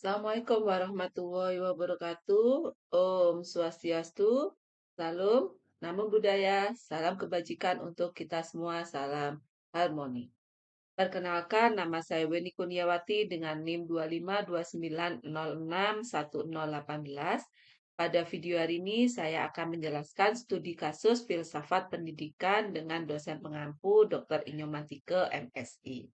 Assalamualaikum warahmatullahi wabarakatuh. Om Swastiastu, Salam, Namo Buddhaya, salam kebajikan untuk kita semua, salam harmoni. Perkenalkan, nama saya Weni Kurniawati dengan NIM 252906108. Pada video hari ini, saya akan menjelaskan studi kasus filsafat pendidikan dengan dosen pengampu Dr. Inyo Mantike, MSI.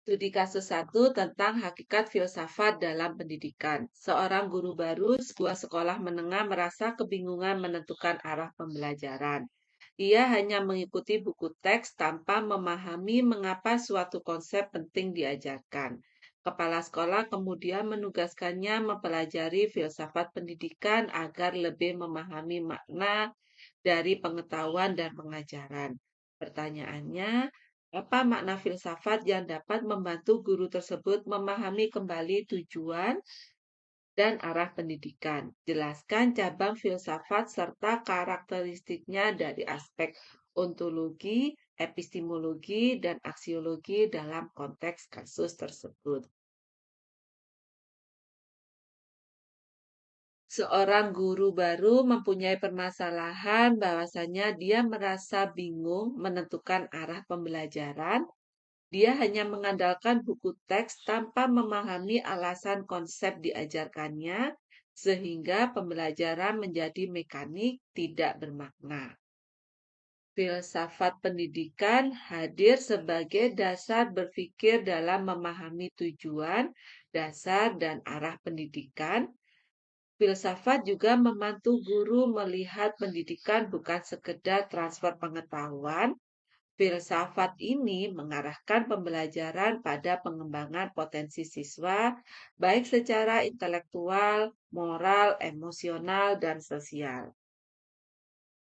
Studi kasus 1 tentang hakikat filsafat dalam pendidikan. Seorang guru baru sebuah sekolah menengah merasa kebingungan menentukan arah pembelajaran. Ia hanya mengikuti buku teks tanpa memahami mengapa suatu konsep penting diajarkan. Kepala sekolah kemudian menugaskannya mempelajari filsafat pendidikan agar lebih memahami makna dari pengetahuan dan pengajaran. Pertanyaannya, apa makna filsafat yang dapat membantu guru tersebut memahami kembali tujuan dan arah pendidikan? Jelaskan cabang filsafat serta karakteristiknya dari aspek ontologi, epistemologi, dan aksiologi dalam konteks kasus tersebut. Seorang guru baru mempunyai permasalahan bahwasanya dia merasa bingung menentukan arah pembelajaran. Dia hanya mengandalkan buku teks tanpa memahami alasan konsep diajarkannya, sehingga pembelajaran menjadi mekanik tidak bermakna. Filsafat pendidikan hadir sebagai dasar berpikir dalam memahami tujuan, dasar, dan arah pendidikan. Filsafat juga membantu guru melihat pendidikan bukan sekedar transfer pengetahuan. Filsafat ini mengarahkan pembelajaran pada pengembangan potensi siswa, baik secara intelektual, moral, emosional, dan sosial.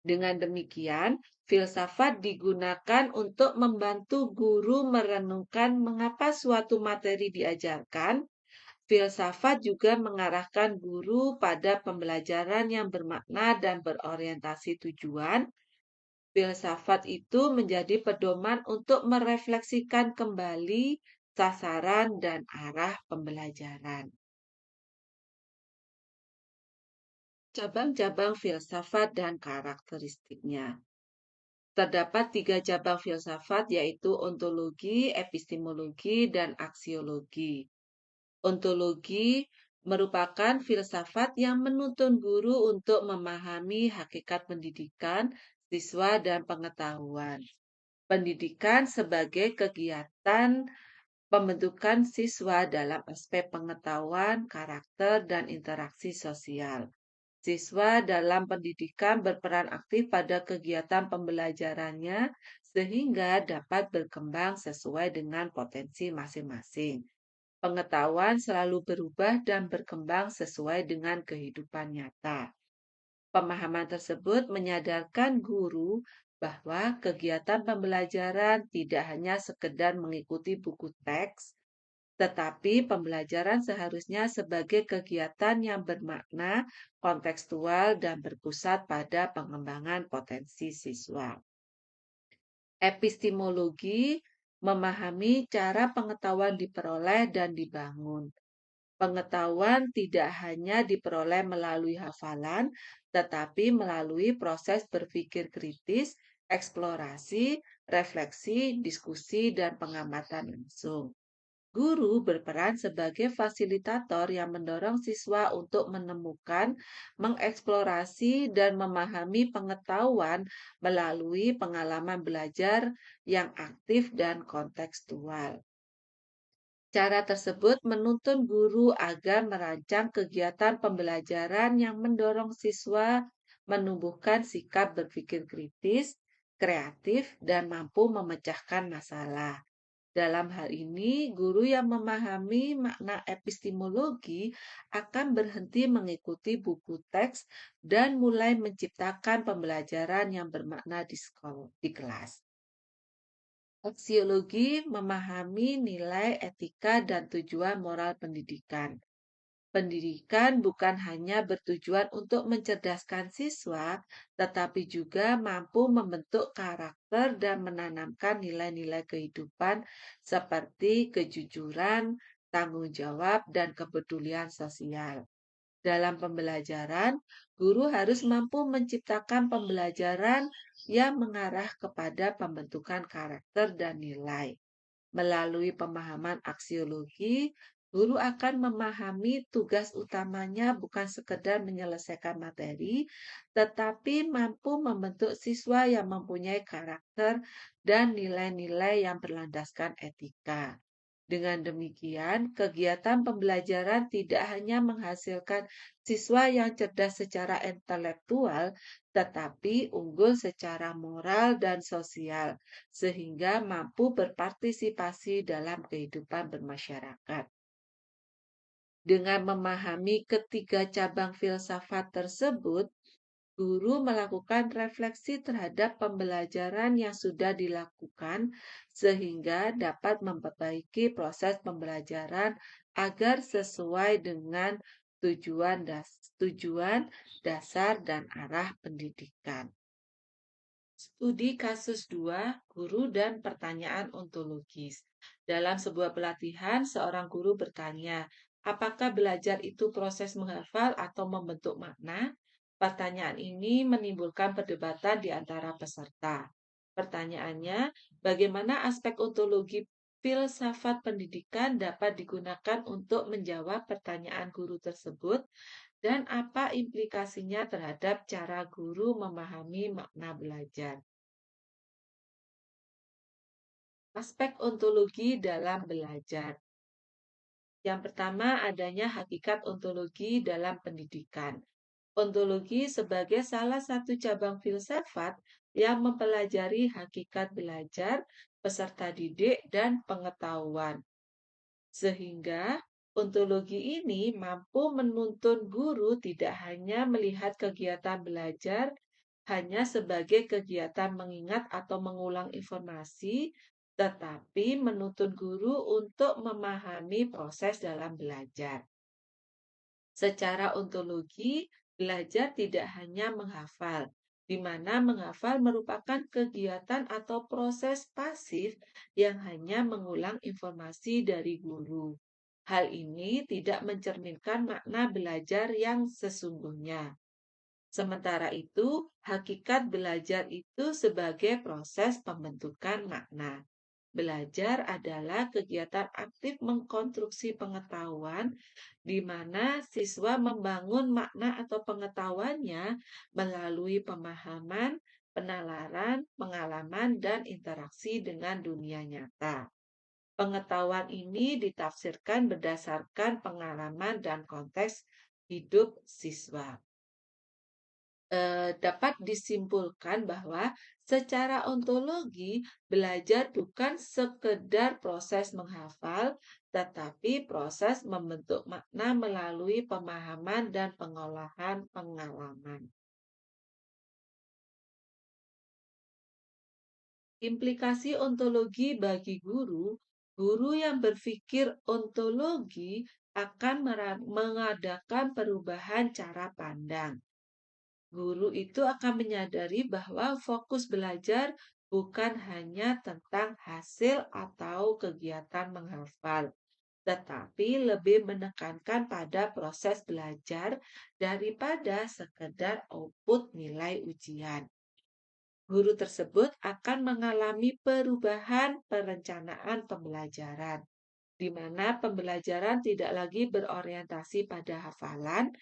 Dengan demikian, filsafat digunakan untuk membantu guru merenungkan mengapa suatu materi diajarkan. Filsafat juga mengarahkan guru pada pembelajaran yang bermakna dan berorientasi tujuan. Filsafat itu menjadi pedoman untuk merefleksikan kembali sasaran dan arah pembelajaran. Cabang-cabang filsafat dan karakteristiknya. Terdapat 3 cabang filsafat, yaitu ontologi, epistemologi, dan aksiologi. Ontologi merupakan filsafat yang menuntun guru untuk memahami hakikat pendidikan, siswa, dan pengetahuan. Pendidikan sebagai kegiatan pembentukan siswa dalam aspek pengetahuan, karakter, dan interaksi sosial. Siswa dalam pendidikan berperan aktif pada kegiatan pembelajarannya sehingga dapat berkembang sesuai dengan potensi masing-masing. Pengetahuan selalu berubah dan berkembang sesuai dengan kehidupan nyata. Pemahaman tersebut menyadarkan guru bahwa kegiatan pembelajaran tidak hanya sekedar mengikuti buku teks, tetapi pembelajaran seharusnya sebagai kegiatan yang bermakna, kontekstual, dan berpusat pada pengembangan potensi siswa. Epistemologi memahami cara pengetahuan diperoleh dan dibangun. Pengetahuan tidak hanya diperoleh melalui hafalan, tetapi melalui proses berpikir kritis, eksplorasi, refleksi, diskusi, dan pengamatan langsung. Guru berperan sebagai fasilitator yang mendorong siswa untuk menemukan, mengeksplorasi, dan memahami pengetahuan melalui pengalaman belajar yang aktif dan kontekstual. Cara tersebut menuntun guru agar merancang kegiatan pembelajaran yang mendorong siswa menumbuhkan sikap berpikir kritis, kreatif, dan mampu memecahkan masalah. Dalam hal ini, guru yang memahami makna epistemologi akan berhenti mengikuti buku teks dan mulai menciptakan pembelajaran yang bermakna di kelas. Aksiologi memahami nilai, etika, dan tujuan moral pendidikan. Pendidikan bukan hanya bertujuan untuk mencerdaskan siswa, tetapi juga mampu membentuk karakter dan menanamkan nilai-nilai kehidupan seperti kejujuran, tanggung jawab, dan kepedulian sosial. Dalam pembelajaran, guru harus mampu menciptakan pembelajaran yang mengarah kepada pembentukan karakter dan nilai. Melalui pemahaman aksiologi, guru akan memahami tugas utamanya bukan sekedar menyelesaikan materi, tetapi mampu membentuk siswa yang mempunyai karakter dan nilai-nilai yang berlandaskan etika. Dengan demikian, kegiatan pembelajaran tidak hanya menghasilkan siswa yang cerdas secara intelektual, tetapi unggul secara moral dan sosial, sehingga mampu berpartisipasi dalam kehidupan bermasyarakat. Dengan memahami ketiga cabang filsafat tersebut, guru melakukan refleksi terhadap pembelajaran yang sudah dilakukan sehingga dapat memperbaiki proses pembelajaran agar sesuai dengan tujuan dasar dan arah pendidikan. Studi kasus 2, guru dan pertanyaan ontologis. Dalam sebuah pelatihan, seorang guru bertanya, apakah belajar itu proses menghafal atau membentuk makna? Pertanyaan ini menimbulkan perdebatan di antara peserta. Pertanyaannya, bagaimana aspek ontologi filsafat pendidikan dapat digunakan untuk menjawab pertanyaan guru tersebut? Dan apa implikasinya terhadap cara guru memahami makna belajar? Aspek ontologi dalam belajar. Yang pertama, adanya hakikat ontologi dalam pendidikan. Ontologi sebagai salah satu cabang filsafat yang mempelajari hakikat belajar, peserta didik, dan pengetahuan. Sehingga ontologi ini mampu menuntun guru tidak hanya melihat kegiatan belajar hanya sebagai kegiatan mengingat atau mengulang informasi, tetapi menuntun guru untuk memahami proses dalam belajar. Secara ontologi, belajar tidak hanya menghafal, di mana menghafal merupakan kegiatan atau proses pasif yang hanya mengulang informasi dari guru. Hal ini tidak mencerminkan makna belajar yang sesungguhnya. Sementara itu, hakikat belajar itu sebagai proses pembentukan makna. Belajar adalah kegiatan aktif mengkonstruksi pengetahuan di mana siswa membangun makna atau pengetahuannya melalui pemahaman, penalaran, pengalaman, dan interaksi dengan dunia nyata. Pengetahuan ini ditafsirkan berdasarkan pengalaman dan konteks hidup siswa. Dapat disimpulkan bahwa secara ontologi belajar bukan sekedar proses menghafal, tetapi proses membentuk makna melalui pemahaman dan pengolahan pengalaman. Implikasi ontologi bagi guru, guru yang berpikir ontologi akan mengadakan perubahan cara pandang. Guru itu akan menyadari bahwa fokus belajar bukan hanya tentang hasil atau kegiatan menghafal, tetapi lebih menekankan pada proses belajar daripada sekedar output nilai ujian. Guru tersebut akan mengalami perubahan perencanaan pembelajaran, di mana pembelajaran tidak lagi berorientasi pada hafalan.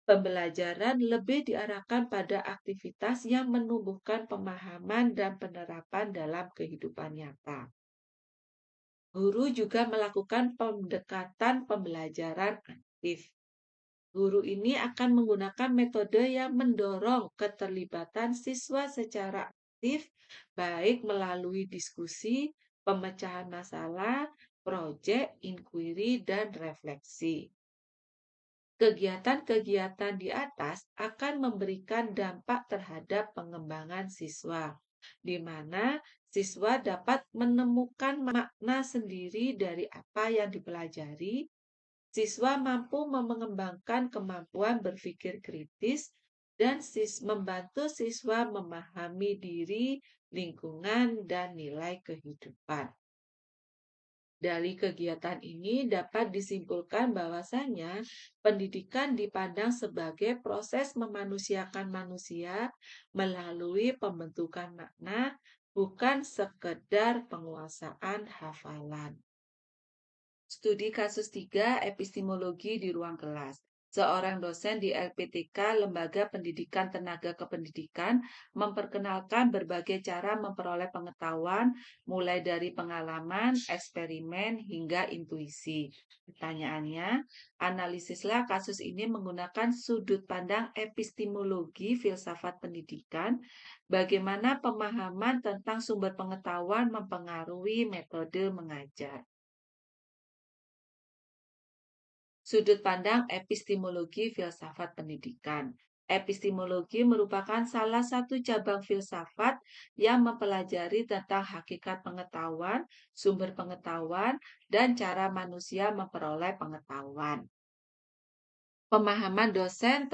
Pembelajaran lebih diarahkan pada aktivitas yang menumbuhkan pemahaman dan penerapan dalam kehidupan nyata. Guru juga melakukan pendekatan pembelajaran aktif. Guru ini akan menggunakan metode yang mendorong keterlibatan siswa secara aktif, baik melalui diskusi, pemecahan masalah, proyek, inquiry, dan refleksi. Kegiatan-kegiatan di atas akan memberikan dampak terhadap pengembangan siswa, di mana siswa dapat menemukan makna sendiri dari apa yang dipelajari. Siswa mampu mengembangkan kemampuan berpikir kritis dan membantu siswa memahami diri, lingkungan, dan nilai kehidupan. Dari kegiatan ini dapat disimpulkan bahwasanya pendidikan dipandang sebagai proses memanusiakan manusia melalui pembentukan makna, bukan sekedar penguasaan hafalan. Studi kasus 3, epistemologi di ruang kelas. Seorang dosen di LPTK, Lembaga Pendidikan Tenaga Kependidikan, memperkenalkan berbagai cara memperoleh pengetahuan, mulai dari pengalaman, eksperimen, hingga intuisi. Pertanyaannya, analisislah kasus ini menggunakan sudut pandang epistemologi filsafat pendidikan, bagaimana pemahaman tentang sumber pengetahuan mempengaruhi metode mengajar. Sudut pandang epistemologi filsafat pendidikan. Epistemologi merupakan salah satu cabang filsafat yang mempelajari tentang hakikat pengetahuan, sumber pengetahuan, dan cara manusia memperoleh pengetahuan. Pemahaman dosen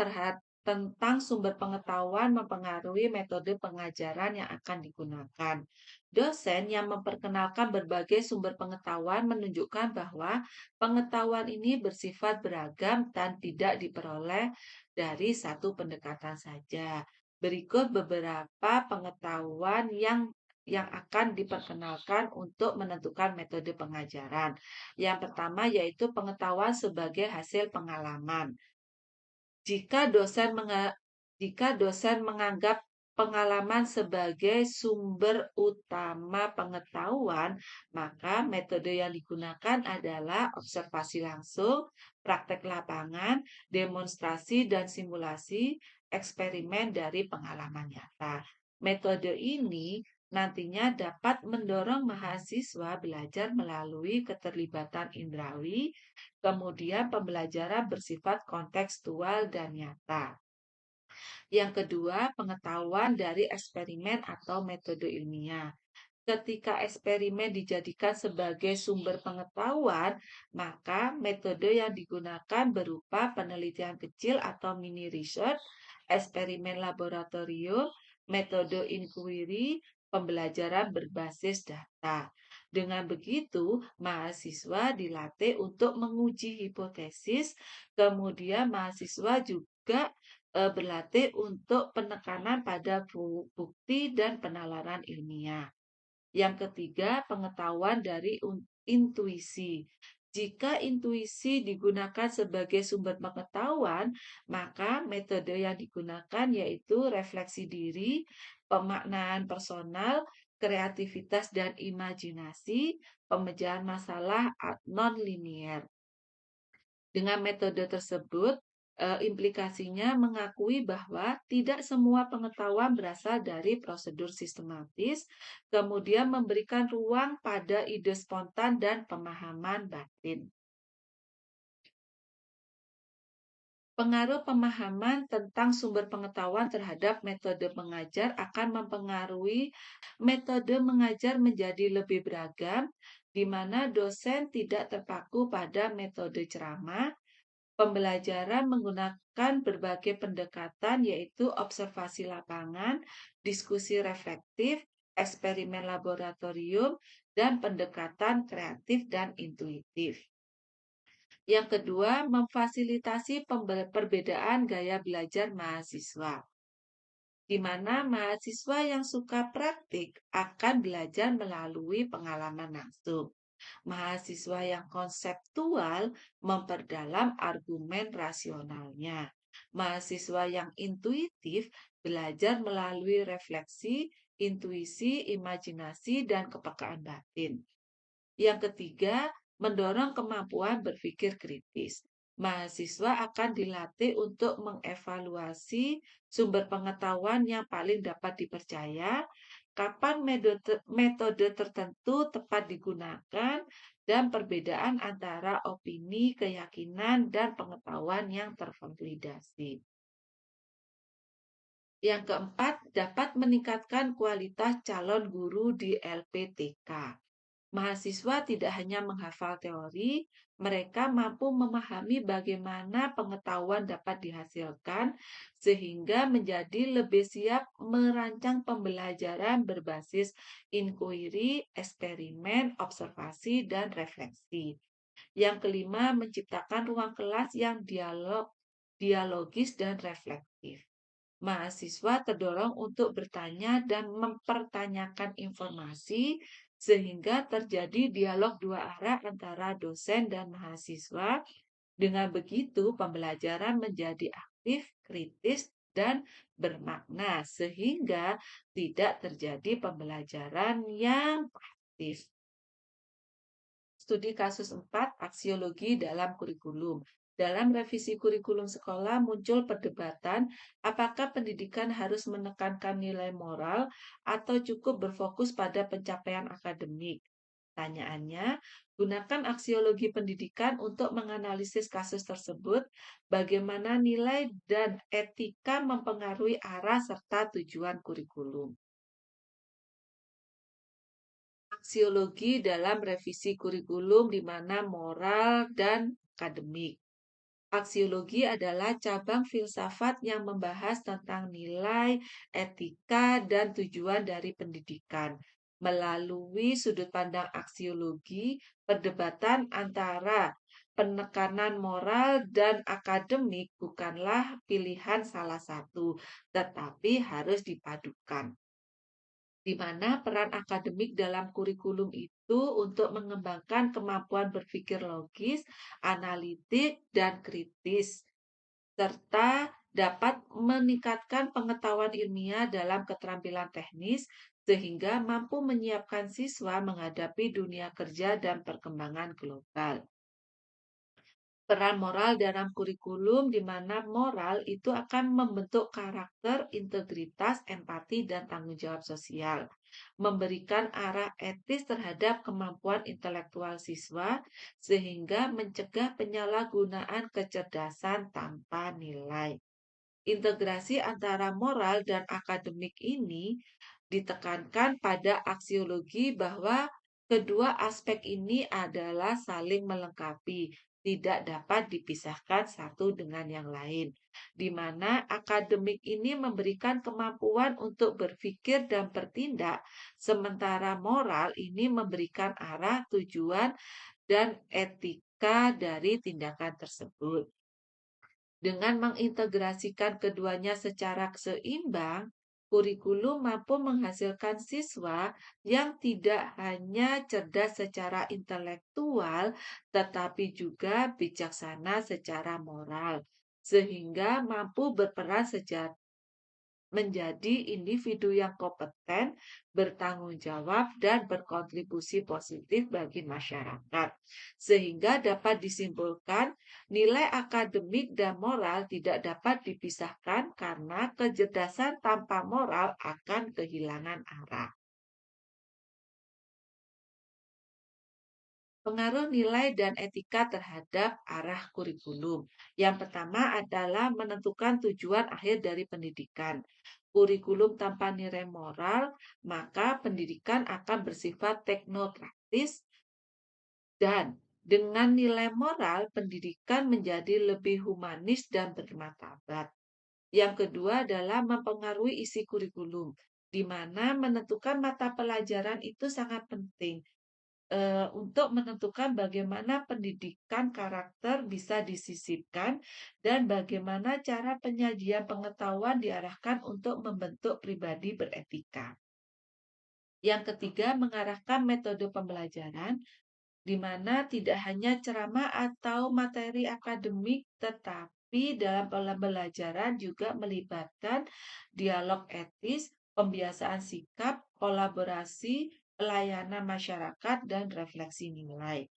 tentang sumber pengetahuan mempengaruhi metode pengajaran yang akan digunakan. Dosen yang memperkenalkan berbagai sumber pengetahuan menunjukkan bahwa pengetahuan ini bersifat beragam dan tidak diperoleh dari satu pendekatan saja. Berikut beberapa pengetahuan yang akan diperkenalkan untuk menentukan metode pengajaran. Yang pertama yaitu pengetahuan sebagai hasil pengalaman. Jika dosen menganggap pengalaman sebagai sumber utama pengetahuan, maka metode yang digunakan adalah observasi langsung, praktek lapangan, demonstrasi dan simulasi, eksperimen dari pengalaman nyata. Metode ini nantinya dapat mendorong mahasiswa belajar melalui keterlibatan indrawi. Kemudian pembelajaran bersifat kontekstual dan nyata. Yang kedua, pengetahuan dari eksperimen atau metode ilmiah. Ketika eksperimen dijadikan sebagai sumber pengetahuan, maka metode yang digunakan berupa penelitian kecil atau mini research, eksperimen laboratorium, metode inquiry, pembelajaran berbasis data. Dengan begitu, mahasiswa dilatih untuk menguji hipotesis, kemudian mahasiswa juga berlatih untuk penekanan pada bukti dan penalaran ilmiah. Yang ketiga, pengetahuan dari intuisi. Jika intuisi digunakan sebagai sumber pengetahuan, maka metode yang digunakan yaitu refleksi diri, pemaknaan personal, kreativitas dan imajinasi, pemecahan masalah non-linier. Dengan metode tersebut, implikasinya mengakui bahwa tidak semua pengetahuan berasal dari prosedur sistematis, kemudian memberikan ruang pada ide spontan dan pemahaman batin. Pengaruh pemahaman tentang sumber pengetahuan terhadap metode mengajar akan mempengaruhi metode mengajar menjadi lebih beragam, di mana dosen tidak terpaku pada metode ceramah. Pembelajaran menggunakan berbagai pendekatan yaitu observasi lapangan, diskusi reflektif, eksperimen laboratorium, dan pendekatan kreatif dan intuitif. Yang kedua, memfasilitasi perbedaan gaya belajar mahasiswa, di mana mahasiswa yang suka praktik akan belajar melalui pengalaman langsung. Mahasiswa yang konseptual memperdalam argumen rasionalnya. Mahasiswa yang intuitif belajar melalui refleksi, intuisi, imajinasi, dan kepekaan batin. Yang ketiga, mendorong kemampuan berpikir kritis. Mahasiswa akan dilatih untuk mengevaluasi sumber pengetahuan yang paling dapat dipercaya, kapan metode tertentu tepat digunakan, dan perbedaan antara opini, keyakinan, dan pengetahuan yang tervalidasi. Yang keempat, dapat meningkatkan kualitas calon guru di LPTK. Mahasiswa tidak hanya menghafal teori, mereka mampu memahami bagaimana pengetahuan dapat dihasilkan, sehingga menjadi lebih siap merancang pembelajaran berbasis inquiry, eksperimen, observasi, dan refleksi. Yang kelima, menciptakan ruang kelas yang dialogis dan reflektif. Mahasiswa terdorong untuk bertanya dan mempertanyakan informasi, sehingga terjadi dialog dua arah antara dosen dan mahasiswa. Dengan begitu, pembelajaran menjadi aktif, kritis, dan bermakna, sehingga tidak terjadi pembelajaran yang pasif. Studi kasus 4, aksiologi dalam kurikulum. Dalam revisi kurikulum sekolah muncul perdebatan apakah pendidikan harus menekankan nilai moral atau cukup berfokus pada pencapaian akademik. Pertanyaannya, gunakan aksiologi pendidikan untuk menganalisis kasus tersebut, bagaimana nilai dan etika mempengaruhi arah serta tujuan kurikulum. Aksiologi dalam revisi kurikulum di mana moral dan akademik. Aksiologi adalah cabang filsafat yang membahas tentang nilai, etika, dan tujuan dari pendidikan. Melalui sudut pandang aksiologi, perdebatan antara penekanan moral dan akademik bukanlah pilihan salah satu, tetapi harus dipadukan, di mana peran akademik dalam kurikulum itu untuk mengembangkan kemampuan berpikir logis, analitik, dan kritis, serta dapat meningkatkan pengetahuan ilmiah dalam keterampilan teknis, sehingga mampu menyiapkan siswa menghadapi dunia kerja dan perkembangan global. Peran moral dalam kurikulum, di mana moral itu akan membentuk karakter, integritas, empati, dan tanggung jawab sosial, memberikan arah etis terhadap kemampuan intelektual siswa, sehingga mencegah penyalahgunaan kecerdasan tanpa nilai. Integrasi antara moral dan akademik ini ditekankan pada aksiologi bahwa kedua aspek ini adalah saling melengkapi, tidak dapat dipisahkan satu dengan yang lain, di mana akademik ini memberikan kemampuan untuk berpikir dan bertindak, sementara moral ini memberikan arah, tujuan, dan etika dari tindakan tersebut. Dengan mengintegrasikan keduanya secara seimbang, kurikulum mampu menghasilkan siswa yang tidak hanya cerdas secara intelektual, tetapi juga bijaksana secara moral, sehingga mampu berperan menjadi individu yang kompeten, bertanggung jawab, dan berkontribusi positif bagi masyarakat. Sehingga dapat disimpulkan, nilai akademik dan moral tidak dapat dipisahkan karena kecerdasan tanpa moral akan kehilangan arah. Pengaruh nilai dan etika terhadap arah kurikulum. Yang pertama adalah menentukan tujuan akhir dari pendidikan. Kurikulum tanpa nilai moral, maka pendidikan akan bersifat teknokratis, dan dengan nilai moral, pendidikan menjadi lebih humanis dan bermartabat. Yang kedua adalah mempengaruhi isi kurikulum, di mana menentukan mata pelajaran itu sangat penting untuk menentukan bagaimana pendidikan karakter bisa disisipkan dan bagaimana cara penyajian pengetahuan diarahkan untuk membentuk pribadi beretika. Yang ketiga, mengarahkan metode pembelajaran, di mana tidak hanya ceramah atau materi akademik, tetapi dalam pembelajaran juga melibatkan dialog etis, pembiasaan sikap, kolaborasi, pelayanan masyarakat, dan refleksi nilai.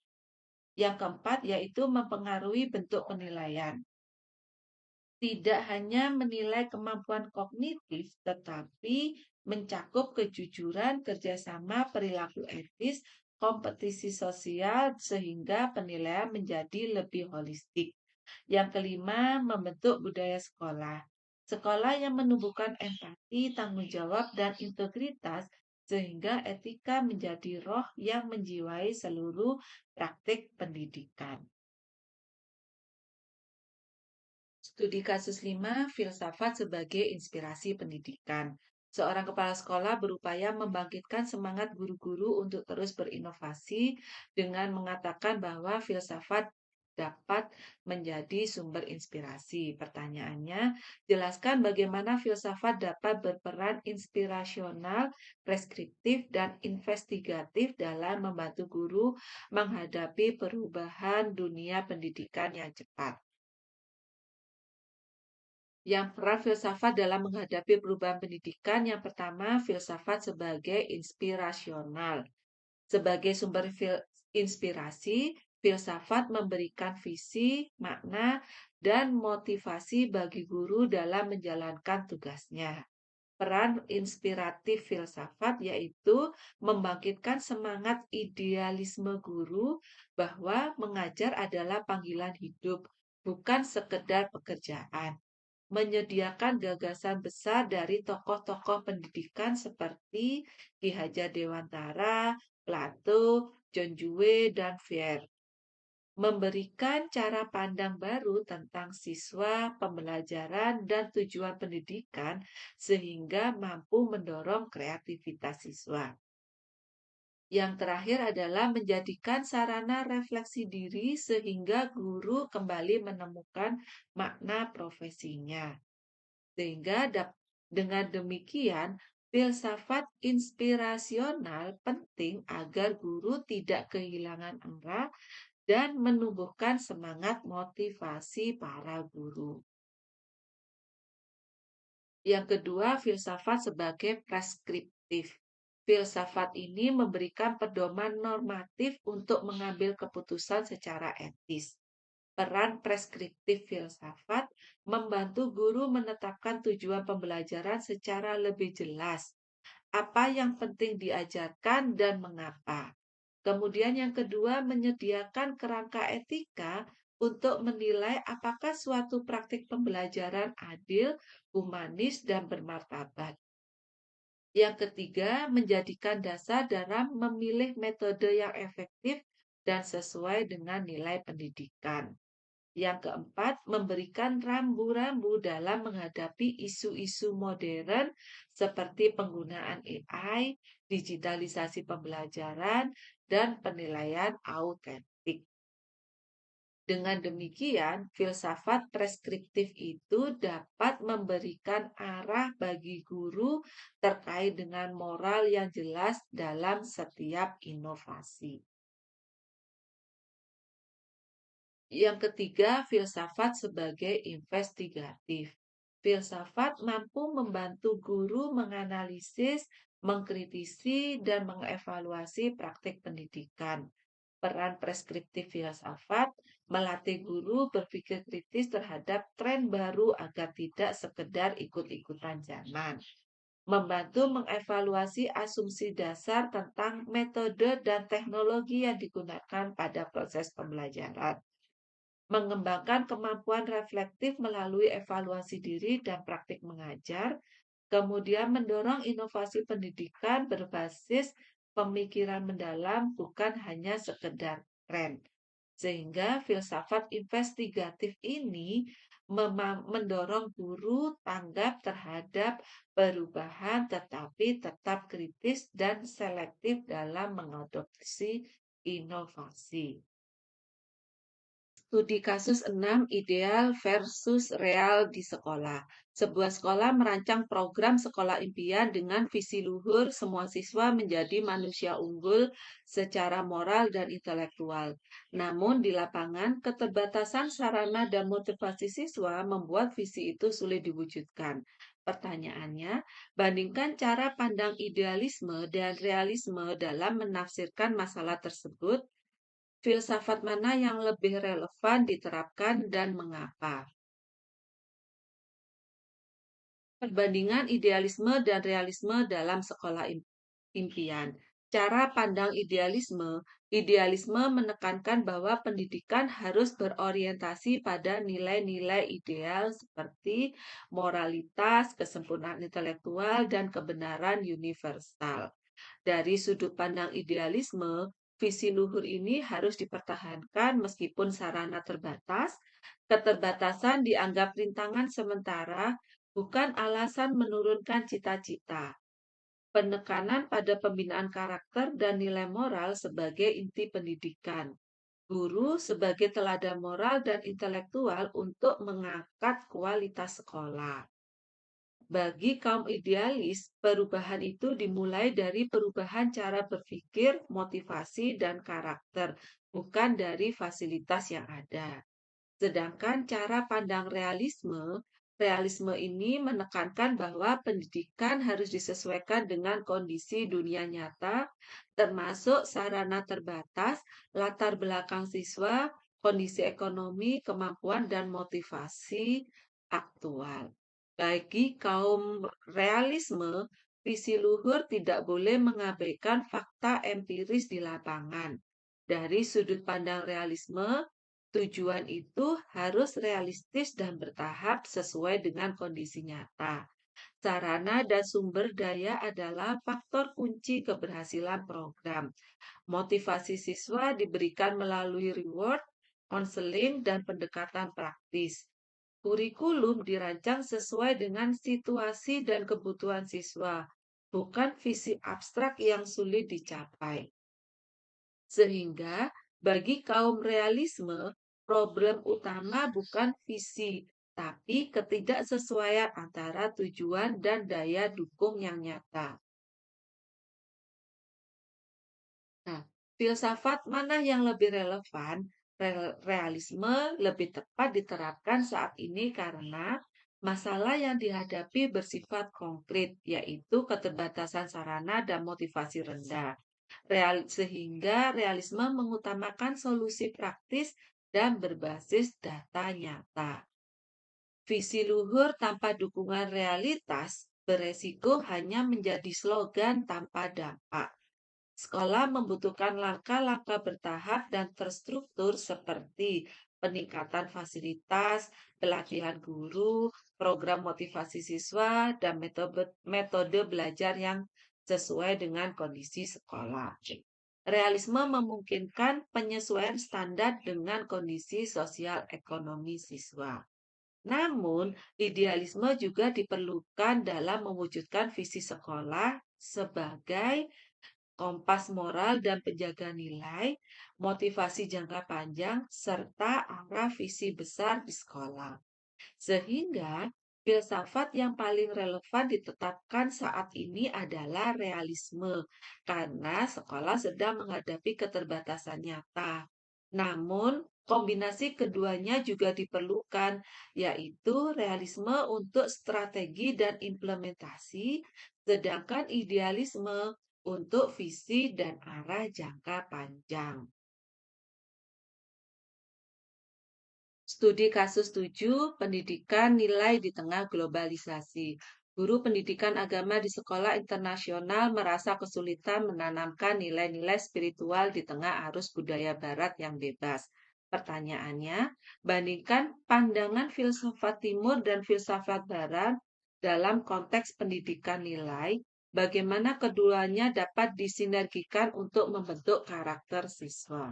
Yang keempat yaitu mempengaruhi bentuk penilaian. Tidak hanya menilai kemampuan kognitif, tetapi mencakup kejujuran, kerjasama, perilaku etis, kompetisi sosial, sehingga penilaian menjadi lebih holistik. Yang kelima, membentuk budaya sekolah. Sekolah yang menumbuhkan empati, tanggung jawab, dan integritas sehingga etika menjadi roh yang menjiwai seluruh praktik pendidikan. Studi kasus 5, filsafat sebagai inspirasi pendidikan. Seorang kepala sekolah berupaya membangkitkan semangat guru-guru untuk terus berinovasi dengan mengatakan bahwa filsafat dapat menjadi sumber inspirasi. Pertanyaannya, jelaskan bagaimana filsafat dapat berperan inspirasional, preskriptif, dan investigatif dalam membantu guru menghadapi perubahan dunia pendidikan yang cepat. Yang peran filsafat dalam menghadapi perubahan pendidikan, yang pertama, filsafat sebagai inspirasional. Sebagai sumber inspirasi, filsafat memberikan visi, makna, dan motivasi bagi guru dalam menjalankan tugasnya. Peran inspiratif filsafat yaitu membangkitkan semangat idealisme guru bahwa mengajar adalah panggilan hidup, bukan sekedar pekerjaan, menyediakan gagasan besar dari tokoh-tokoh pendidikan seperti Ki Hajar Dewantara, Plato, John Dewey, dan Freire. Memberikan cara pandang baru tentang siswa, pembelajaran, dan tujuan pendidikan sehingga mampu mendorong kreativitas siswa. Yang terakhir adalah menjadikan sarana refleksi diri sehingga guru kembali menemukan makna profesinya. Sehingga dengan demikian, filsafat inspirasional penting agar guru tidak kehilangan arah dan menumbuhkan semangat motivasi para guru. Yang kedua, filsafat sebagai preskriptif. Filsafat ini memberikan pedoman normatif untuk mengambil keputusan secara etis. Peran preskriptif filsafat membantu guru menetapkan tujuan pembelajaran secara lebih jelas. Apa yang penting diajarkan dan mengapa. Kemudian yang kedua, menyediakan kerangka etika untuk menilai apakah suatu praktik pembelajaran adil, humanis, dan bermartabat. Yang ketiga, menjadikan dasar dalam memilih metode yang efektif dan sesuai dengan nilai pendidikan. Yang keempat, memberikan rambu-rambu dalam menghadapi isu-isu modern seperti penggunaan AI, digitalisasi pembelajaran, dan penilaian autentik. Dengan demikian, filsafat preskriptif itu dapat memberikan arah bagi guru terkait dengan moral yang jelas dalam setiap inovasi. Yang ketiga, filsafat sebagai investigatif. Filsafat mampu membantu guru menganalisis, mengkritisi, dan mengevaluasi praktik pendidikan. Peran preskriptif filsafat melatih guru berpikir kritis terhadap tren baru agar tidak sekedar ikut-ikutan zaman. Membantu mengevaluasi asumsi dasar tentang metode dan teknologi yang digunakan pada proses pembelajaran. Mengembangkan kemampuan reflektif melalui evaluasi diri dan praktik mengajar, kemudian mendorong inovasi pendidikan berbasis pemikiran mendalam bukan hanya sekedar tren. Sehingga filsafat investigatif ini mendorong guru tanggap terhadap perubahan tetapi tetap kritis dan selektif dalam mengadopsi inovasi. Studi kasus 6, ideal versus real di sekolah. Sebuah sekolah merancang program sekolah impian dengan visi luhur semua siswa menjadi manusia unggul secara moral dan intelektual. Namun di lapangan, keterbatasan sarana dan motivasi siswa membuat visi itu sulit diwujudkan. Pertanyaannya, bandingkan cara pandang idealisme dan realisme dalam menafsirkan masalah tersebut. Filsafat mana yang lebih relevan diterapkan dan mengapa? Perbandingan idealisme dan realisme dalam sekolah impian. Cara pandang idealisme. Idealisme menekankan bahwa pendidikan harus berorientasi pada nilai-nilai ideal seperti moralitas, kesempurnaan intelektual, dan kebenaran universal. Dari sudut pandang idealisme, visi luhur ini harus dipertahankan meskipun sarana terbatas. Keterbatasan dianggap rintangan sementara, bukan alasan menurunkan cita-cita. Penekanan pada pembinaan karakter dan nilai moral sebagai inti pendidikan. Guru sebagai teladan moral dan intelektual untuk mengangkat kualitas sekolah. Bagi kaum idealis, perubahan itu dimulai dari perubahan cara berpikir, motivasi, dan karakter, bukan dari fasilitas yang ada. Sedangkan cara pandang realisme, realisme ini menekankan bahwa pendidikan harus disesuaikan dengan kondisi dunia nyata, termasuk sarana terbatas, latar belakang siswa, kondisi ekonomi, kemampuan, dan motivasi aktual. Bagi kaum realisme, visi luhur tidak boleh mengabaikan fakta empiris di lapangan. Dari sudut pandang realisme, tujuan itu harus realistis dan bertahap sesuai dengan kondisi nyata. Sarana dan sumber daya adalah faktor kunci keberhasilan program. Motivasi siswa diberikan melalui reward, konseling, dan pendekatan praktis. Kurikulum dirancang sesuai dengan situasi dan kebutuhan siswa, bukan visi abstrak yang sulit dicapai. Sehingga bagi kaum realisme, problem utama bukan visi, tapi ketidaksesuaian antara tujuan dan daya dukung yang nyata. Nah, filsafat mana yang lebih relevan? Realisme lebih tepat diterapkan saat ini karena masalah yang dihadapi bersifat konkret, yaitu keterbatasan sarana dan motivasi rendah. Sehingga realisme mengutamakan solusi praktis dan berbasis data nyata. Visi luhur tanpa dukungan realitas beresiko hanya menjadi slogan tanpa dampak. Sekolah membutuhkan langkah-langkah bertahap dan terstruktur seperti peningkatan fasilitas, pelatihan guru, program motivasi siswa, dan metode belajar yang sesuai dengan kondisi sekolah. Realisme memungkinkan penyesuaian standar dengan kondisi sosial ekonomi siswa. Namun, idealisme juga diperlukan dalam mewujudkan visi sekolah sebagai kompas moral dan penjaga nilai, motivasi jangka panjang, serta arah visi besar di sekolah. Sehingga filsafat yang paling relevan ditetapkan saat ini adalah realisme, karena sekolah sedang menghadapi keterbatasan nyata. Namun, kombinasi keduanya juga diperlukan, yaitu realisme untuk strategi dan implementasi, sedangkan idealisme untuk visi dan arah jangka panjang. Studi kasus 7, pendidikan nilai di tengah globalisasi. Guru pendidikan agama di sekolah internasional merasa kesulitan menanamkan nilai-nilai spiritual di tengah arus budaya barat yang bebas. Pertanyaannya, bandingkan pandangan filsafat timur dan filsafat barat dalam konteks pendidikan nilai, bagaimana keduanya dapat disinergikan untuk membentuk karakter siswa.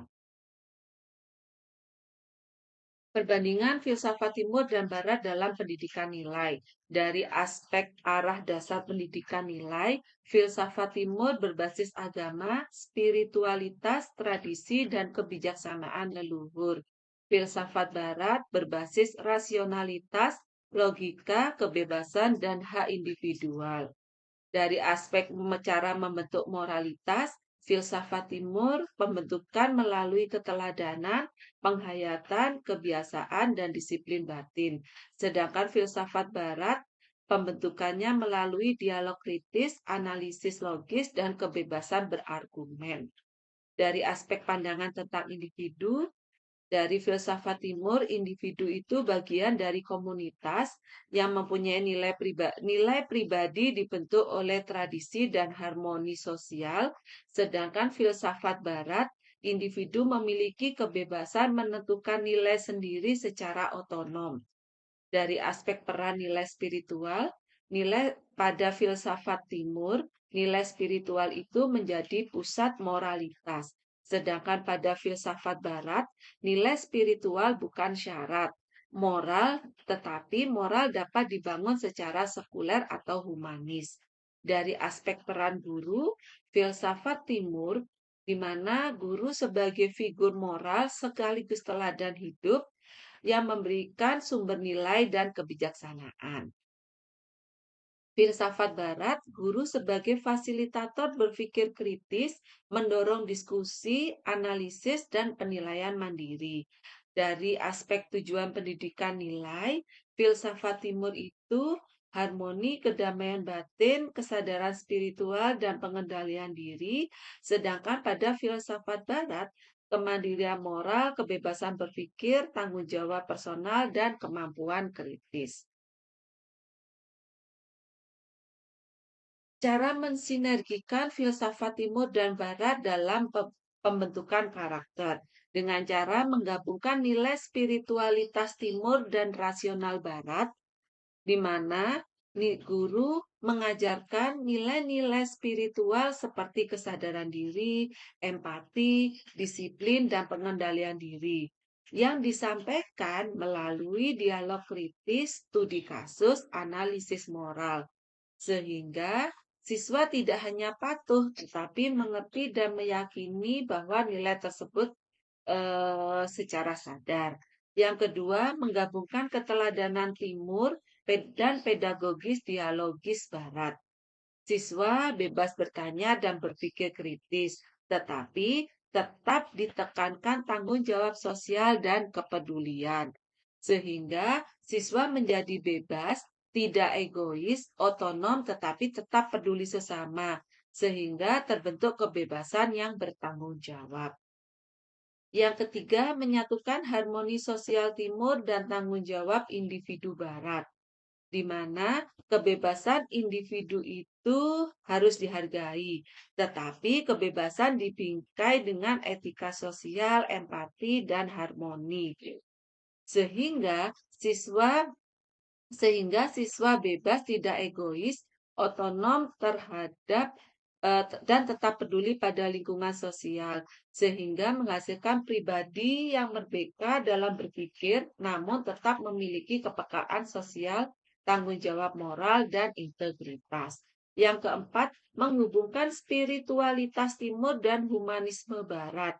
Perbandingan filsafat timur dan barat dalam pendidikan nilai. Dari aspek arah dasar pendidikan nilai, filsafat timur berbasis agama, spiritualitas, tradisi, dan kebijaksanaan leluhur. Filsafat barat berbasis rasionalitas, logika, kebebasan, dan hak individual. Dari aspek cara membentuk moralitas, filsafat timur pembentukan melalui keteladanan, penghayatan, kebiasaan, dan disiplin batin. Sedangkan filsafat barat pembentukannya melalui dialog kritis, analisis logis, dan kebebasan berargumen. Dari aspek pandangan tentang individu, dari filsafat timur, individu itu bagian dari komunitas yang mempunyai nilai pribadi dibentuk oleh tradisi dan harmoni sosial, sedangkan filsafat barat, individu memiliki kebebasan menentukan nilai sendiri secara otonom. Dari aspek peran nilai spiritual, pada filsafat timur, nilai spiritual itu menjadi pusat moralitas. Sedangkan pada filsafat barat, nilai spiritual bukan syarat moral, tetapi moral dapat dibangun secara sekuler atau humanis. Dari aspek peran guru, filsafat timur, di mana guru sebagai figur moral sekaligus teladan hidup yang memberikan sumber nilai dan kebijaksanaan. Filsafat Barat, guru sebagai fasilitator berpikir kritis, mendorong diskusi, analisis, dan penilaian mandiri. Dari aspek tujuan pendidikan nilai, filsafat timur itu harmoni, kedamaian batin, kesadaran spiritual, dan pengendalian diri, sedangkan pada filsafat barat, kemandirian moral, kebebasan berpikir, tanggung jawab personal, dan kemampuan kritis. Cara mensinergikan filsafat timur dan barat dalam pembentukan karakter dengan cara menggabungkan nilai spiritualitas timur dan rasional barat, di mana guru mengajarkan nilai-nilai spiritual seperti kesadaran diri, empati, disiplin, dan pengendalian diri yang disampaikan melalui dialog kritis, studi kasus, analisis moral, sehingga siswa tidak hanya patuh, tetapi mengerti dan meyakini bahwa nilai tersebut secara sadar. Yang kedua, menggabungkan keteladanan timur dan pedagogis dialogis barat. Siswa bebas bertanya dan berpikir kritis, tetapi tetap ditekankan tanggung jawab sosial dan kepedulian. Sehingga siswa menjadi bebas, tidak egois, otonom, tetapi tetap peduli sesama. Sehingga terbentuk kebebasan yang bertanggung jawab. Yang ketiga, menyatukan harmoni sosial timur dan tanggung jawab individu barat, di mana kebebasan individu itu harus dihargai, tetapi kebebasan dibingkai dengan etika sosial, empati, dan harmoni. Sehingga siswa bebas, tidak egois, otonom terhadap dan tetap peduli pada lingkungan sosial, sehingga menghasilkan pribadi yang merdeka dalam berpikir, namun tetap memiliki kepekaan sosial, tanggung jawab moral, dan integritas. Yang keempat, menghubungkan spiritualitas timur dan humanisme barat,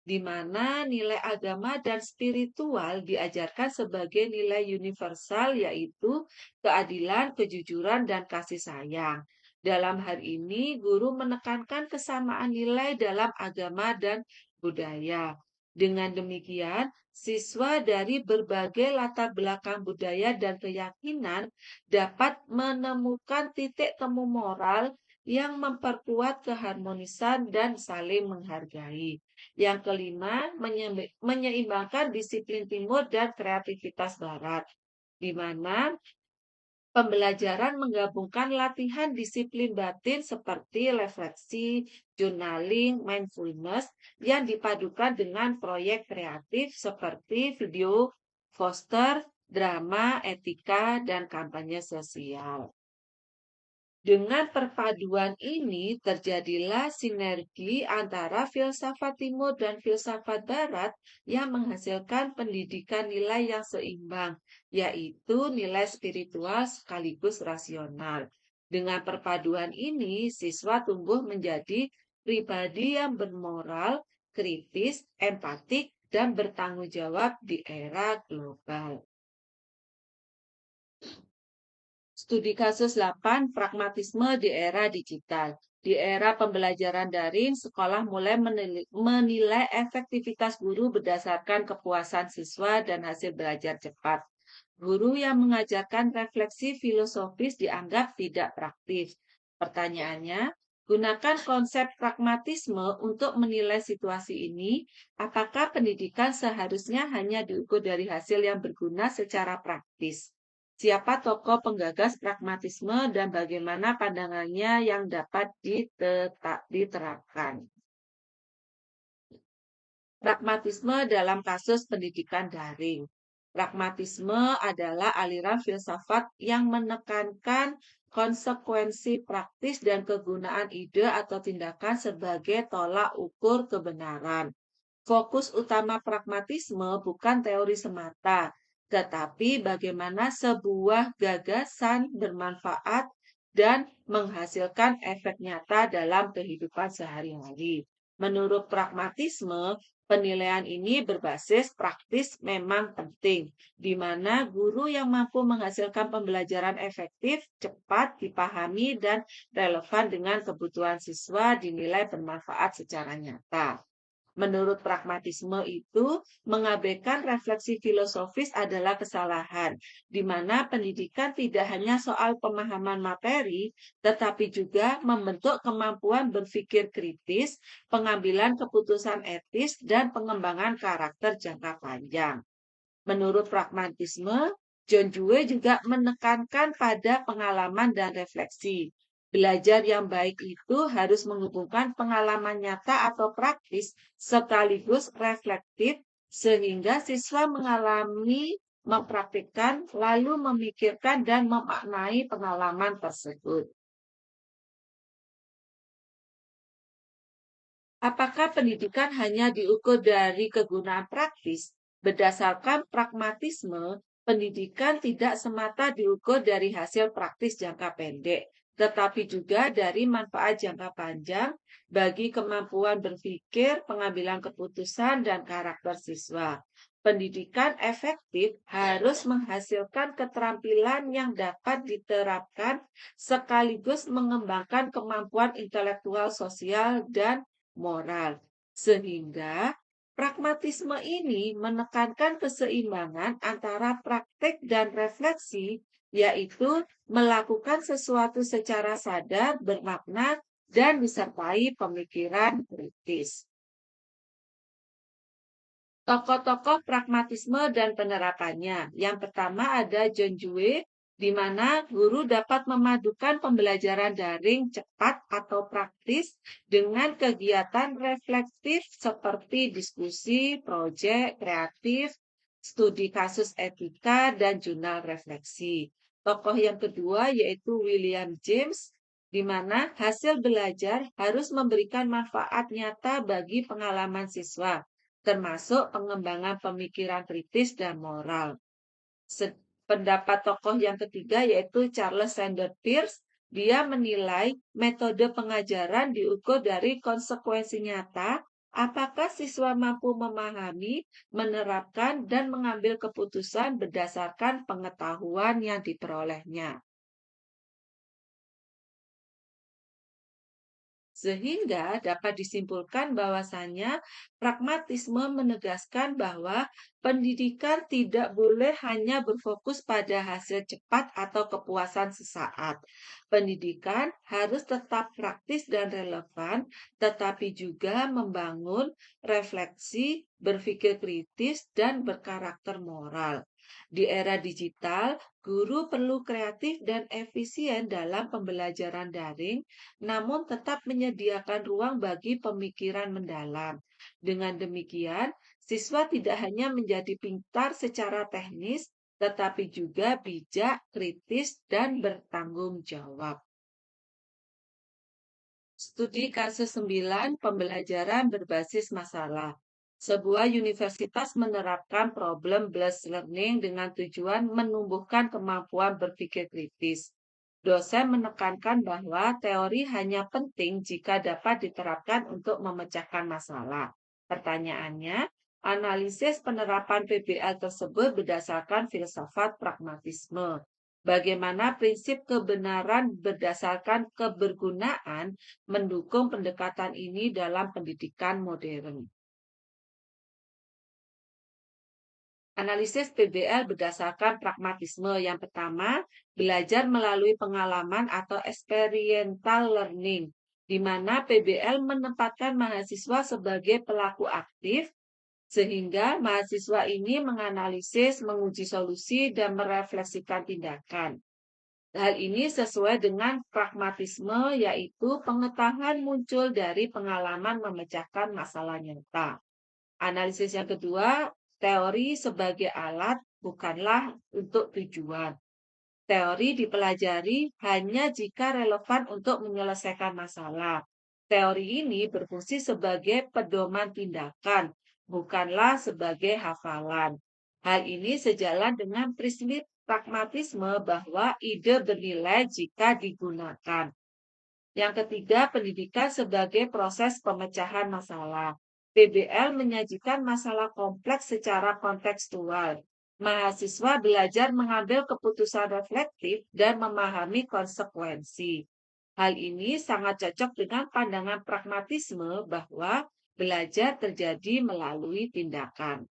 di mana nilai agama dan spiritual diajarkan sebagai nilai universal, yaitu keadilan, kejujuran, dan kasih sayang. Dalam hal ini, guru menekankan kesamaan nilai dalam agama dan budaya. Dengan demikian, siswa dari berbagai latar belakang budaya dan keyakinan dapat menemukan titik temu moral yang memperkuat keharmonisan dan saling menghargai. Yang kelima, menyeimbangkan disiplin timur dan kreativitas barat, di mana pembelajaran menggabungkan latihan disiplin batin seperti refleksi, journaling, mindfulness yang dipadukan dengan proyek kreatif seperti video poster, drama, etika, dan kampanye sosial. Dengan perpaduan ini terjadilah sinergi antara filsafat timur dan filsafat barat yang menghasilkan pendidikan nilai yang seimbang, yaitu nilai spiritual sekaligus rasional. Dengan perpaduan ini, siswa tumbuh menjadi pribadi yang bermoral, kritis, empatik, dan bertanggung jawab di era global. Studi kasus 8, pragmatisme di era digital. Di era pembelajaran daring, sekolah mulai menilai efektivitas guru berdasarkan kepuasan siswa dan hasil belajar cepat. Guru yang mengajarkan refleksi filosofis dianggap tidak praktis. Pertanyaannya, gunakan konsep pragmatisme untuk menilai situasi ini. Apakah pendidikan seharusnya hanya diukur dari hasil yang berguna secara praktis? Siapa tokoh penggagas pragmatisme dan bagaimana pandangannya yang dapat diterapkan? Pragmatisme dalam kasus pendidikan daring. Pragmatisme adalah aliran filsafat yang menekankan konsekuensi praktis dan kegunaan ide atau tindakan sebagai tolak ukur kebenaran. Fokus utama pragmatisme bukan teori semata, tetapi bagaimana sebuah gagasan bermanfaat dan menghasilkan efek nyata dalam kehidupan sehari-hari. Menurut pragmatisme, penilaian ini berbasis praktis memang penting, di mana guru yang mampu menghasilkan pembelajaran efektif, cepat dipahami, dan relevan dengan kebutuhan siswa dinilai bermanfaat secara nyata. Menurut pragmatisme itu, mengabaikan refleksi filosofis adalah kesalahan, di mana pendidikan tidak hanya soal pemahaman materi, tetapi juga membentuk kemampuan berpikir kritis, pengambilan keputusan etis, dan pengembangan karakter jangka panjang. Menurut pragmatisme, John Dewey juga menekankan pada pengalaman dan refleksi. Belajar yang baik itu harus menghubungkan pengalaman nyata atau praktis sekaligus reflektif sehingga siswa mengalami, mempraktikkan, lalu memikirkan dan memaknai pengalaman tersebut. Apakah pendidikan hanya diukur dari kegunaan praktis? Berdasarkan pragmatisme, pendidikan tidak semata diukur dari hasil praktis jangka pendek, tetapi juga dari manfaat jangka panjang bagi kemampuan berpikir, pengambilan keputusan, dan karakter siswa. Pendidikan efektif harus menghasilkan keterampilan yang dapat diterapkan sekaligus mengembangkan kemampuan intelektual, sosial, dan moral. Sehingga pragmatisme ini menekankan keseimbangan antara praktik dan refleksi, yaitu melakukan sesuatu secara sadar, bermakna, dan disertai pemikiran kritis. Tokoh-tokoh pragmatisme dan penerapannya. Yang pertama ada John Dewey, di mana guru dapat memadukan pembelajaran daring cepat atau praktis dengan kegiatan reflektif seperti diskusi, proyek kreatif, studi kasus etika, dan jurnal refleksi. Tokoh yang kedua yaitu William James, di mana hasil belajar harus memberikan manfaat nyata bagi pengalaman siswa, termasuk pengembangan pemikiran kritis dan moral. Pendapat tokoh yang ketiga yaitu Charles Sanders Peirce, dia menilai metode pengajaran diukur dari konsekuensi nyata, apakah siswa mampu memahami, menerapkan, dan mengambil keputusan berdasarkan pengetahuan yang diperolehnya. Sehingga dapat disimpulkan bahwasannya pragmatisme menegaskan bahwa pendidikan tidak boleh hanya berfokus pada hasil cepat atau kepuasan sesaat. Pendidikan harus tetap praktis dan relevan, tetapi juga membangun refleksi, berpikir kritis, dan berkarakter moral. Di era digital, guru perlu kreatif dan efisien dalam pembelajaran daring, namun tetap menyediakan ruang bagi pemikiran mendalam. Dengan demikian, siswa tidak hanya menjadi pintar secara teknis, tetapi juga bijak, kritis, dan bertanggung jawab. Studi kasus 9, pembelajaran berbasis masalah. Sebuah universitas menerapkan problem-based learning dengan tujuan menumbuhkan kemampuan berpikir kritis. Dosen menekankan bahwa teori hanya penting jika dapat diterapkan untuk memecahkan masalah. Pertanyaannya, analisis penerapan PBL tersebut berdasarkan filsafat pragmatisme. Bagaimana prinsip kebenaran berdasarkan kebergunaan mendukung pendekatan ini dalam pendidikan modern. Analisis PBL berdasarkan pragmatisme. Yang pertama, belajar melalui pengalaman atau experiential learning, di mana PBL menempatkan mahasiswa sebagai pelaku aktif, sehingga mahasiswa ini menganalisis, menguji solusi, dan merefleksikan tindakan. Hal ini sesuai dengan pragmatisme, yaitu pengetahuan muncul dari pengalaman memecahkan masalah nyata. Analisis yang kedua, teori sebagai alat bukanlah untuk tujuan. Teori dipelajari hanya jika relevan untuk menyelesaikan masalah. Teori ini berfungsi sebagai pedoman tindakan, bukanlah sebagai hafalan. Hal ini sejalan dengan prinsip pragmatisme bahwa ide bernilai jika digunakan. Yang ketiga, pendidikan sebagai proses pemecahan masalah. PBL menyajikan masalah kompleks secara kontekstual. Mahasiswa belajar mengambil keputusan reflektif dan memahami konsekuensi. Hal ini sangat cocok dengan pandangan pragmatisme bahwa belajar terjadi melalui tindakan.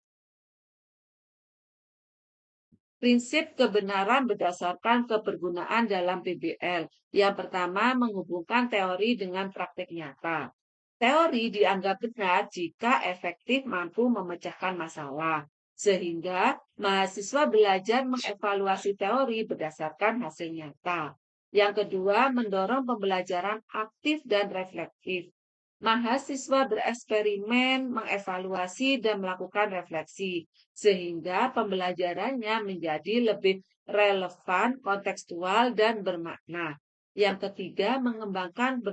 Prinsip kebenaran berdasarkan kebergunaan dalam PBL. Yang pertama, menghubungkan teori dengan praktik nyata. Teori dianggap benar jika efektif mampu memecahkan masalah, sehingga mahasiswa belajar mengevaluasi teori berdasarkan hasil nyata. Yang kedua, mendorong pembelajaran aktif dan reflektif. Mahasiswa bereksperimen, mengevaluasi, dan melakukan refleksi, sehingga pembelajarannya menjadi lebih relevan, kontekstual, dan bermakna. Yang ketiga, mengembangkan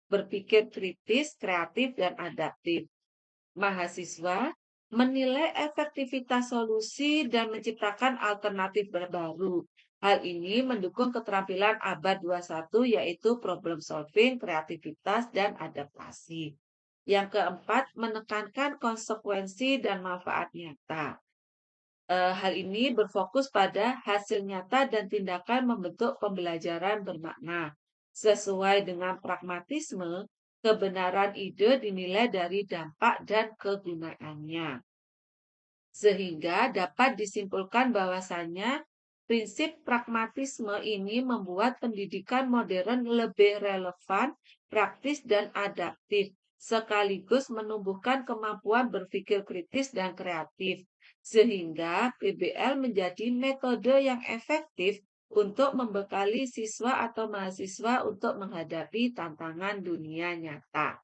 berpikir kritis, kreatif, dan adaptif. Mahasiswa menilai efektivitas solusi dan menciptakan alternatif baru. Hal ini mendukung keterampilan abad 21 yaitu problem solving, kreativitas, dan adaptasi. Yang keempat, menekankan konsekuensi dan manfaat nyata. Hal ini berfokus pada hasil nyata dan tindakan membentuk pembelajaran bermakna. Sesuai dengan pragmatisme, kebenaran ide dinilai dari dampak dan kegunaannya. Sehingga dapat disimpulkan bahwasannya prinsip pragmatisme ini membuat pendidikan modern lebih relevan, praktis, dan adaptif, sekaligus menumbuhkan kemampuan berpikir kritis dan kreatif, sehingga PBL menjadi metode yang efektif untuk membekali siswa atau mahasiswa untuk menghadapi tantangan dunia nyata.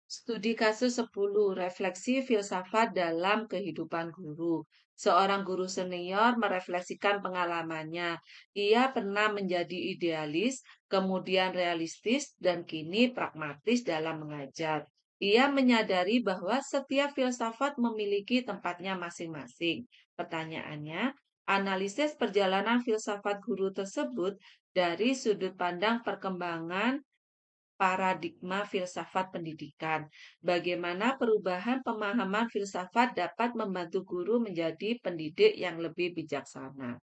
Studi kasus 10, refleksi filsafat dalam kehidupan guru. Seorang guru senior merefleksikan pengalamannya. Ia pernah menjadi idealis, kemudian realistis, dan kini pragmatis dalam mengajar. Ia menyadari bahwa setiap filsafat memiliki tempatnya masing-masing. Pertanyaannya, analisis perjalanan filsafat guru tersebut dari sudut pandang perkembangan paradigma filsafat pendidikan. Bagaimana perubahan pemahaman filsafat dapat membantu guru menjadi pendidik yang lebih bijaksana.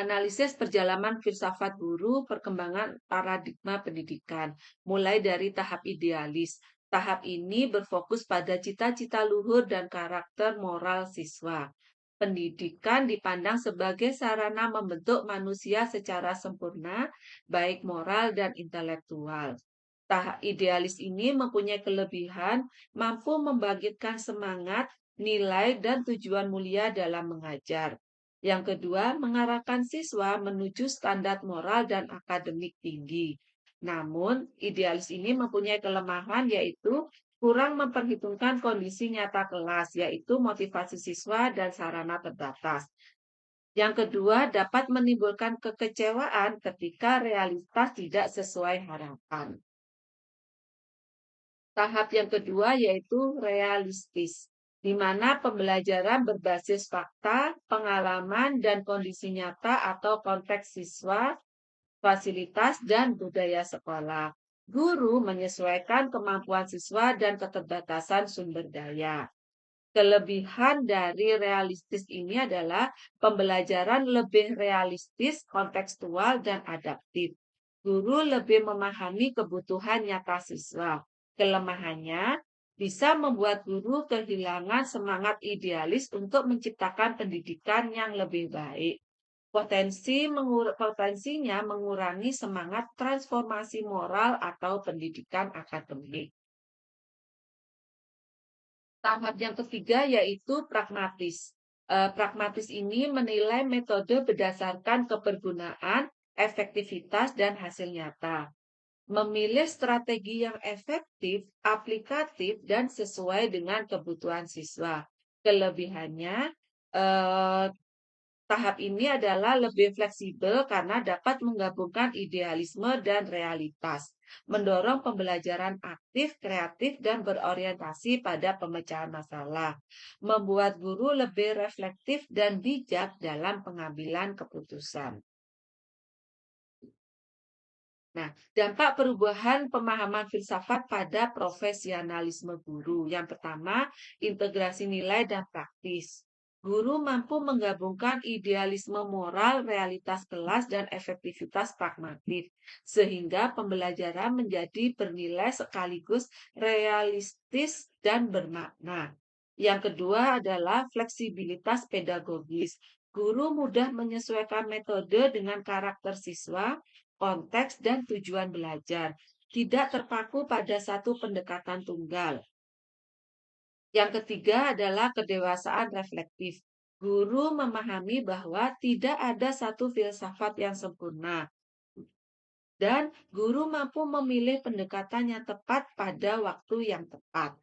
Analisis perjalanan filsafat guru, perkembangan paradigma pendidikan, mulai dari tahap idealis. Tahap ini berfokus pada cita-cita luhur dan karakter moral siswa. Pendidikan dipandang sebagai sarana membentuk manusia secara sempurna, baik moral dan intelektual. Tahap idealis ini mempunyai kelebihan, mampu membangkitkan semangat, nilai, dan tujuan mulia dalam mengajar. Yang kedua, mengarahkan siswa menuju standar moral dan akademik tinggi. Namun, idealis ini mempunyai kelemahan yaitu kurang memperhitungkan kondisi nyata kelas, yaitu motivasi siswa dan sarana terbatas. Yang kedua, dapat menimbulkan kekecewaan ketika realitas tidak sesuai harapan. Tahap yang kedua yaitu realistis, di mana pembelajaran berbasis fakta, pengalaman, dan kondisi nyata atau konteks siswa, fasilitas, dan budaya sekolah. Guru menyesuaikan kemampuan siswa dan keterbatasan sumber daya. Kelebihan dari realistis ini adalah pembelajaran lebih realistis, kontekstual, dan adaptif. Guru lebih memahami kebutuhan nyata siswa. Kelemahannya bisa membuat guru kehilangan semangat idealis untuk menciptakan pendidikan yang lebih baik. Potensinya mengurangi semangat transformasi moral atau pendidikan akademik. Tahap yang ketiga yaitu pragmatis. Pragmatis ini menilai metode berdasarkan kebergunaan, efektivitas, dan hasil nyata. Memilih strategi yang efektif, aplikatif, dan sesuai dengan kebutuhan siswa. Kelebihannya, eh, tahap ini adalah lebih fleksibel karena dapat menggabungkan idealisme dan realitas, mendorong pembelajaran aktif, kreatif, dan berorientasi pada pemecahan masalah, membuat guru lebih reflektif dan bijak dalam pengambilan keputusan. Nah, dampak perubahan pemahaman filsafat pada profesionalisme guru. Yang pertama, integrasi nilai dan praktis. Guru mampu menggabungkan idealisme moral, realitas kelas, dan efektivitas pragmatif, sehingga pembelajaran menjadi bernilai sekaligus realistis dan bermakna. Yang kedua adalah fleksibilitas pedagogis. Guru mudah menyesuaikan metode dengan karakter siswa, konteks, dan tujuan belajar, tidak terpaku pada satu pendekatan tunggal. Yang ketiga adalah kedewasaan reflektif. Guru memahami bahwa tidak ada satu filsafat yang sempurna, dan guru mampu memilih pendekatan yang tepat pada waktu yang tepat.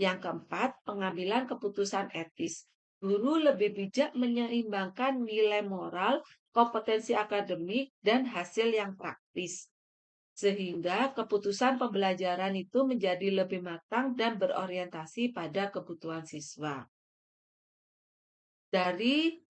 Yang keempat, pengambilan keputusan etis. Guru lebih bijak menyeimbangkan nilai moral, kompetensi akademik, dan hasil yang praktis, sehingga keputusan pembelajaran itu menjadi lebih matang dan berorientasi pada kebutuhan siswa. Dari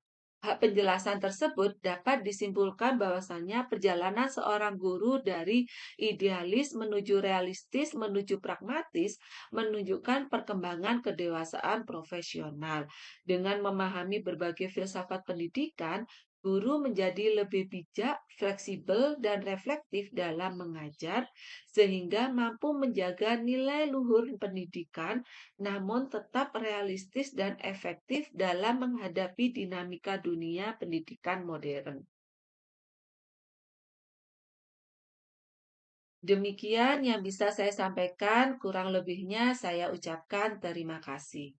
penjelasan tersebut dapat disimpulkan bahwasannya perjalanan seorang guru dari idealis menuju realistis menuju pragmatis menunjukkan perkembangan kedewasaan profesional. Dengan memahami berbagai filsafat pendidikan, guru menjadi lebih bijak, fleksibel, dan reflektif dalam mengajar, sehingga mampu menjaga nilai luhur pendidikan namun tetap realistis dan efektif dalam menghadapi dinamika dunia pendidikan modern. Demikian yang bisa saya sampaikan, kurang lebihnya saya ucapkan terima kasih.